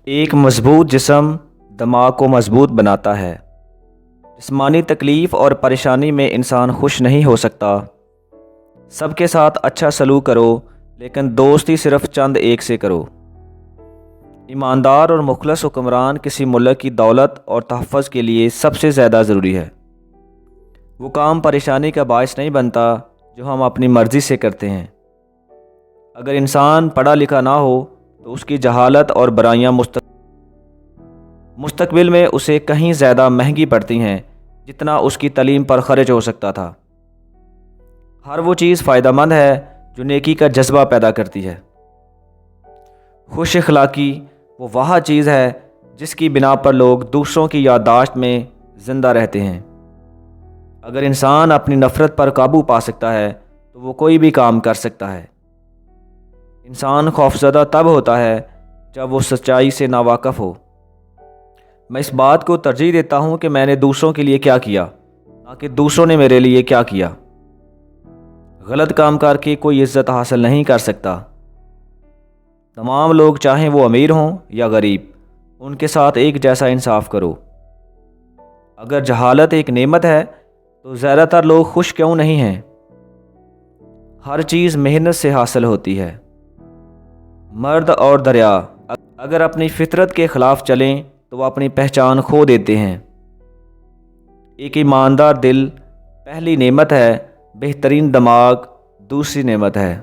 ایک مضبوط جسم دماغ کو مضبوط بناتا ہے۔ جسمانی تکلیف اور پریشانی میں انسان خوش نہیں ہو سکتا۔ سب کے ساتھ اچھا سلوک کرو، لیکن دوستی صرف چند ایک سے کرو۔ ایماندار اور مخلص حکمران کسی ملک کی دولت اور تحفظ کے لیے سب سے زیادہ ضروری ہے۔ وہ کام پریشانی کا باعث نہیں بنتا جو ہم اپنی مرضی سے کرتے ہیں۔ اگر انسان پڑھا لکھا نہ ہو تو اس کی جہالت اور برائیاں مستقبل میں اسے کہیں زیادہ مہنگی پڑتی ہیں جتنا اس کی تعلیم پر خرچ ہو سکتا تھا۔ ہر وہ چیز فائدہ مند ہے جو نیکی کا جذبہ پیدا کرتی ہے۔ خوش اخلاقی وہ چیز ہے جس کی بنا پر لوگ دوسروں کی یادداشت میں زندہ رہتے ہیں۔ اگر انسان اپنی نفرت پر قابو پا سکتا ہے تو وہ کوئی بھی کام کر سکتا ہے۔ انسان خوفزدہ تب ہوتا ہے جب وہ سچائی سے ناواقف ہو۔ میں اس بات کو ترجیح دیتا ہوں کہ میں نے دوسروں کے لیے کیا کیا، نہ کہ دوسروں نے میرے لیے کیا کیا۔ غلط کام کر کے کوئی عزت حاصل نہیں کر سکتا۔ تمام لوگ چاہیں وہ امیر ہوں یا غریب، ان کے ساتھ ایک جیسا انصاف کرو۔ اگر جہالت ایک نعمت ہے تو زیادہ تر لوگ خوش کیوں نہیں ہیں؟ ہر چیز محنت سے حاصل ہوتی ہے۔ مرد اور دریا اگر اپنی فطرت کے خلاف چلیں تو وہ اپنی پہچان کھو دیتے ہیں۔ ایک ایماندار دل پہلی نعمت ہے، بہترین دماغ دوسری نعمت ہے۔